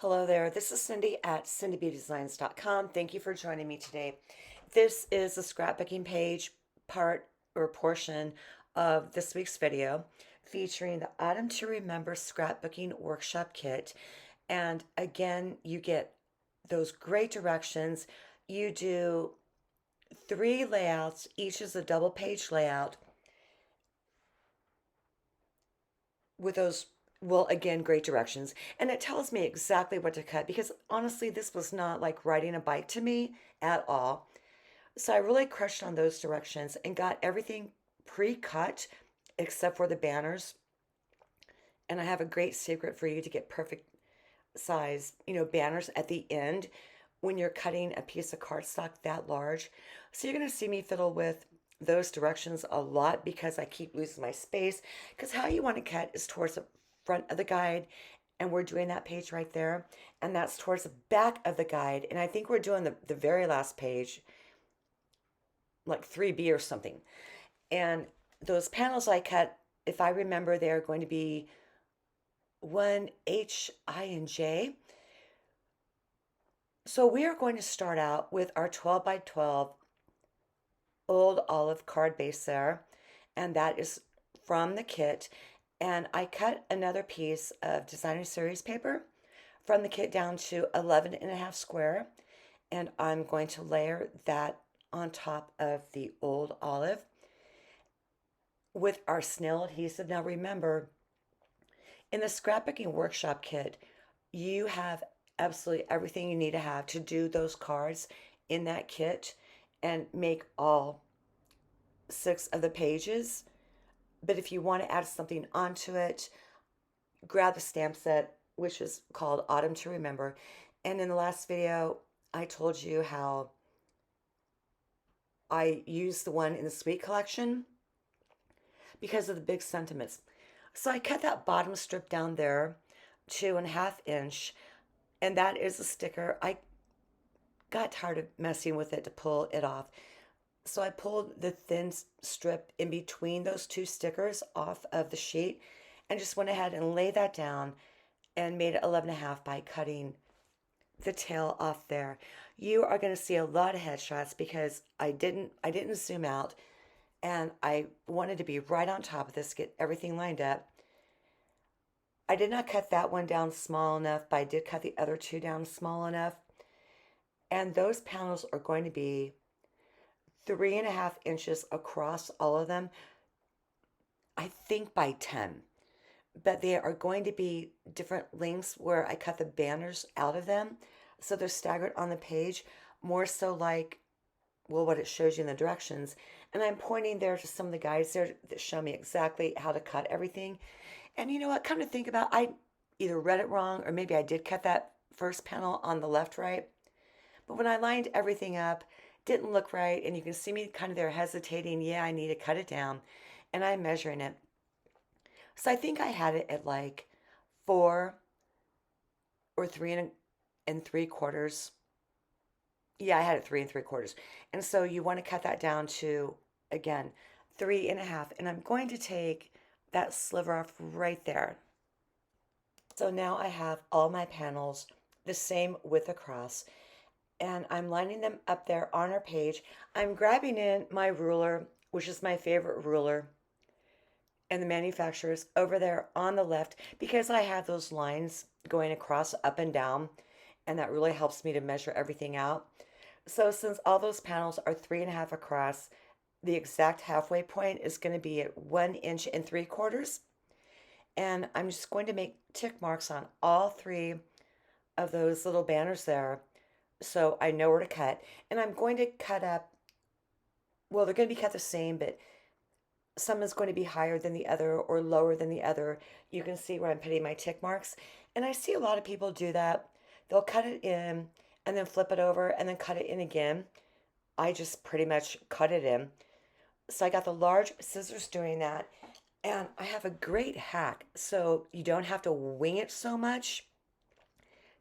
Hello there, this is Cindy at cindybeautydesigns.com. Thank you for joining me today. This is the scrapbooking page part or portion of this week's video featuring the Autumn to Remember scrapbooking workshop kit. And again, you get those great directions. You do 3 layouts, each is a double page layout with those, well, again, great directions. And it tells me exactly what to cut because honestly, this was not like riding a bike to me at all. So I really crushed on those directions and got everything pre-cut except for the banners. And I have a great secret for you to get perfect size, banners at the end when you're cutting a piece of cardstock that large. So you're going to see me fiddle with those directions a lot because I keep losing my space. Because how you want to cut is towards the front of the guide, and we're doing that page right there, and that's towards the back of the guide. And I think we're doing the very last page, like 3B or something. And those panels I cut, if I remember, they're going to be 1H, I, and J. So we are going to start out with our 12 by 12 old olive card base there, and that is from the kit. And I cut another piece of designer series paper from the kit down to 11.5 square, and I'm going to layer that on top of the old olive with our snail adhesive. Now remember, in the scrapbooking workshop kit, you have absolutely everything you need to have to do those cards in that kit and make all 6 of the pages. But if you want to add something onto it, grab the stamp set, which is called Autumn to Remember. And in the last video, I told you how I used the one in the Sweet collection because of the big sentiments. So I cut that bottom strip down there, 2.5 inch, and that is a sticker. I got tired of messing with it to pull it off. So I pulled the thin strip in between those 2 stickers off of the sheet and just went ahead and laid that down and made it 11.5 by cutting the tail off there. You are going to see a lot of headshots because I didn't zoom out, and I wanted to be right on top of this, get everything lined up. I did not cut that one down small enough, but I did cut the other 2 down small enough. And those panels are going to be 3.5 inches across, all of them, I think by 10. But they are going to be different lengths where I cut the banners out of them. So they're staggered on the page, more so like, well, what it shows you in the directions. And I'm pointing there to some of the guides there that show me exactly how to cut everything. And you know what, come to think about, I either read it wrong or maybe I did cut that first panel on the left right. But when I lined everything up, didn't look right, and you can see me kind of there hesitating. Yeah, I need to cut it down, and I'm measuring it. So I think I had it at like 4 or 3 3/4. Yeah, I had it 3 3/4. And so you want to cut that down to, again, 3.5. And I'm going to take that sliver off right there. So now I have all my panels the same width across, and I'm lining them up there on our page. I'm grabbing in my ruler, which is my favorite ruler, and the manufacturer's over there on the left because I have those lines going across up and down, and that really helps me to measure everything out. So since all those panels are 3.5 across, the exact halfway point is going to be at 1 3/4 inches. And I'm just going to make tick marks on all 3 of those little banners there so I know where to cut. And I'm going to cut up, well, they're going to be cut the same, but some is going to be higher than the other or lower than the other. You can see where I'm putting my tick marks. And I see a lot of people do that. They'll cut it in and then flip it over and then cut it in again. I just pretty much cut it in. So I got the large scissors doing that. And I have a great hack so you don't have to wing it so much.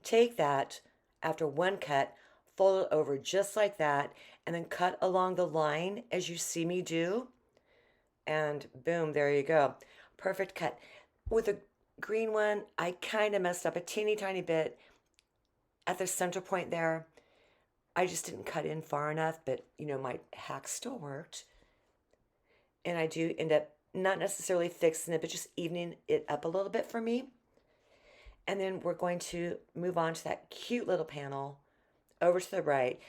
Take that after one cut, fold it over just like that, and then cut along the line as you see me do. And boom, there you go. Perfect cut. With the green one, I kind of messed up a teeny tiny bit at the center point there, I just didn't cut in far enough, but my hack still worked. And I do end up not necessarily fixing it, but just evening it up a little bit for me. And then we're going to move on to that cute little panel over to the right.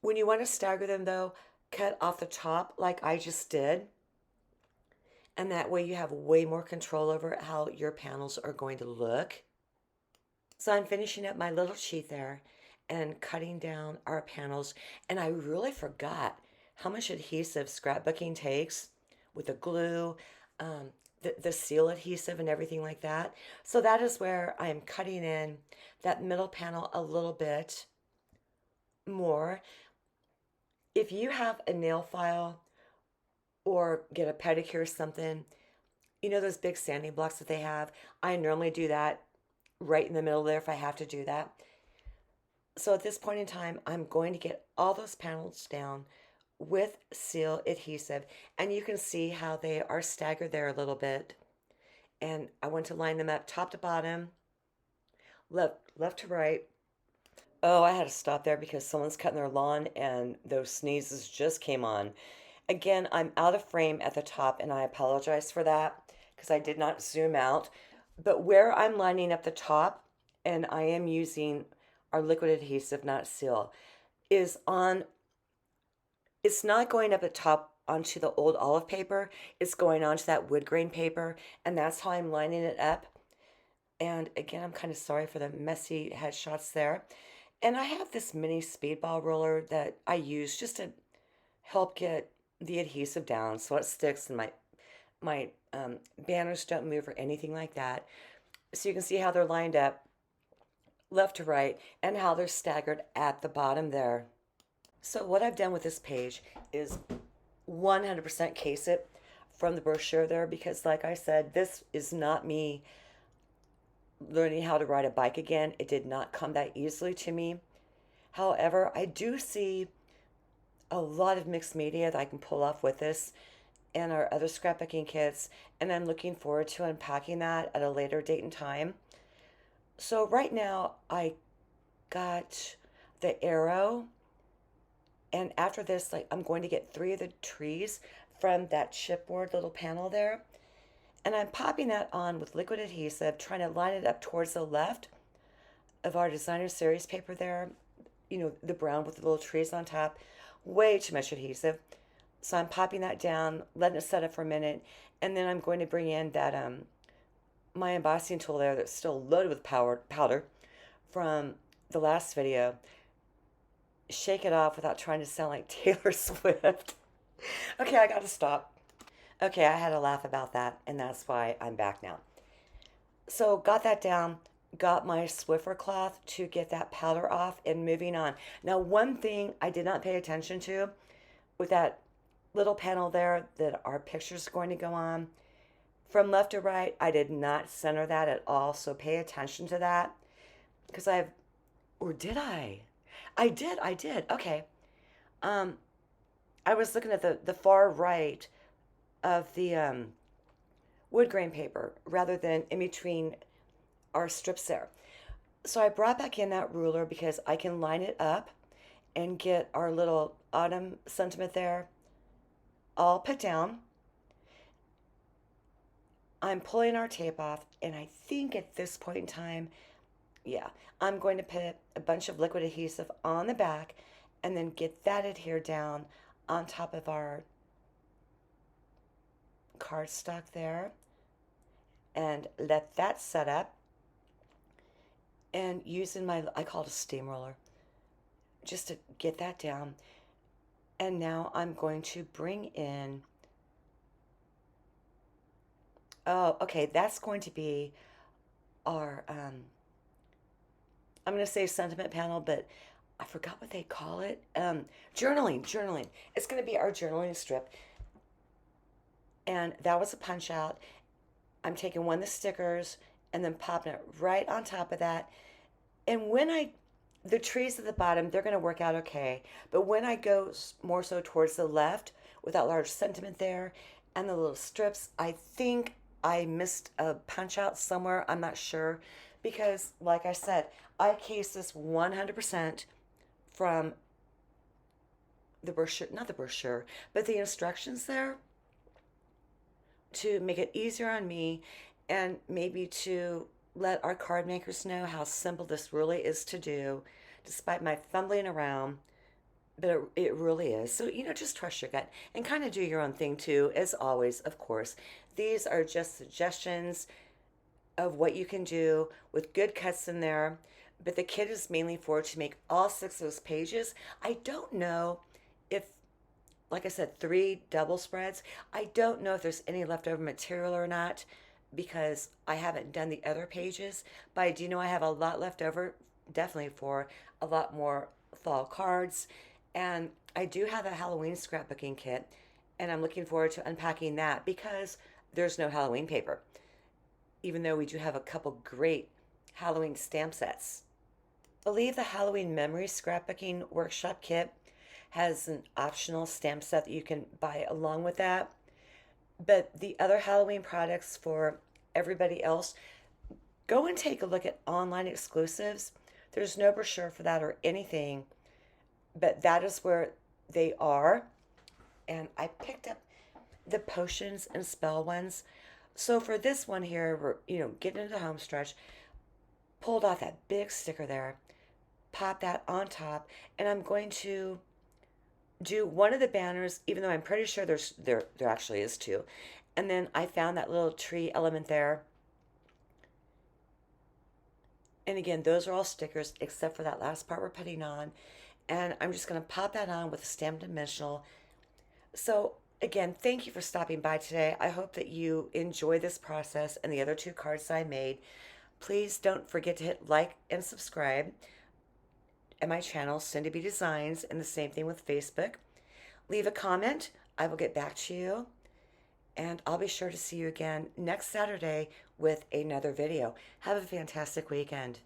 When you want to stagger them though, cut off the top like I just did. And that way you have way more control over how your panels are going to look. So I'm finishing up my little sheet there and cutting down our panels. And I really forgot how much adhesive scrapbooking takes with the glue, the seal adhesive and everything like that. So that is where I'm cutting in that middle panel a little bit more. If you have a nail file or get a pedicure or something, those big sanding blocks that they have, I normally do that right in the middle there if I have to do that. So at this point in time, I'm going to get all those panels down with seal adhesive, and you can see how they are staggered there a little bit. And I want to line them up top to bottom, left to right. Oh, I had to stop there because someone's cutting their lawn and those sneezes just came on. Again, I'm out of frame at the top and I apologize for that because I did not zoom out. But where I'm lining up the top, and I am using our liquid adhesive, not seal, is on, it's not going up the top onto the old olive paper, it's going onto that wood grain paper, and that's how I'm lining it up. And again, I'm kind of sorry for the messy headshots there. And I have this mini speedball roller that I use just to help get the adhesive down so it sticks and my banners don't move or anything like that. So you can see how they're lined up left to right and how they're staggered at the bottom there. So what I've done with this page is 100% case it from the brochure there, because like I said, this is not me learning how to ride a bike again. It did not come that easily to me. However, I do see a lot of mixed media that I can pull off with this and our other scrapbooking kits, and I'm looking forward to unpacking that at a later date and time. So right now I got the arrow, and after this, like, I'm going to get 3 of the trees from that chipboard little panel there, and I'm popping that on with liquid adhesive, trying to line it up towards the left of our designer series paper there, the brown with the little trees on top. Way too much adhesive. So I'm popping that down, letting it set up for a minute, and then I'm going to bring in that my embossing tool there that's still loaded with powder from the last video. Shake it off without trying to sound like Taylor Swift. Okay, I gotta stop. Okay, I had a laugh about that, and that's why I'm back now. So got that down, got my Swiffer cloth to get that powder off, and moving on. Now, one thing I did not pay attention to with that little panel there that our picture's going to go on, from left to right, I did not center that at all, so pay attention to that, because or did I? I did, okay. I was looking at the far right of the wood grain paper rather than in between our strips there. So I brought back in that ruler because I can line it up and get our little autumn sentiment there all put down. I'm pulling our tape off, and I think at this point in time, yeah, I'm going to put a bunch of liquid adhesive on the back and then get that adhered down on top of our cardstock there and let that set up, and using I call it a steamroller, just to get that down. And now I'm going to bring in, oh, okay, that's going to be our, I'm going to say sentiment panel, but I forgot what they call it. Journaling. It's going to be our journaling strip. And that was a punch out. I'm taking one of the stickers and then popping it right on top of that. And the trees at the bottom, they're going to work out okay. But when I go more so towards the left with that large sentiment there and the little strips, I think I missed a punch out somewhere. I'm not sure. Because, like I said, I case this 100% from the brochure, not the brochure, but the instructions there to make it easier on me and maybe to let our card makers know how simple this really is to do, despite my fumbling around. But it really is. So, just trust your gut and kind of do your own thing too, as always, of course. These are just suggestions of what you can do with good cuts in there. But the kit is mainly for to make all six of those pages. I don't know if, like I said, three double spreads. I don't know if there's any leftover material or not because I haven't done the other pages. But I do know I have a lot left over, definitely for a lot more fall cards. And I do have a Halloween scrapbooking kit, and I'm looking forward to unpacking that because there's no Halloween paper, even though we do have a couple great Halloween stamp sets. I believe the Halloween Memory Scrapbooking Workshop Kit has an optional stamp set that you can buy along with that. But the other Halloween products for everybody else, go and take a look at online exclusives. There's no brochure for that or anything, but that is where they are. And I picked up the potions and spell ones. So for this one here, we're, getting into the home stretch, pulled off that big sticker there, pop that on top, and I'm going to do one of the banners, even though I'm pretty sure there actually is two. And then I found that little tree element there. And again, those are all stickers except for that last part we're putting on. And I'm just going to pop that on with a stamped dimensional. So again, thank you for stopping by today. I hope that you enjoy this process and the other two cards I made. Please don't forget to hit like and subscribe at my channel, Cindy B Designs, and the same thing with Facebook. Leave a comment. I will get back to you. And I'll be sure to see you again next Saturday with another video. Have a fantastic weekend.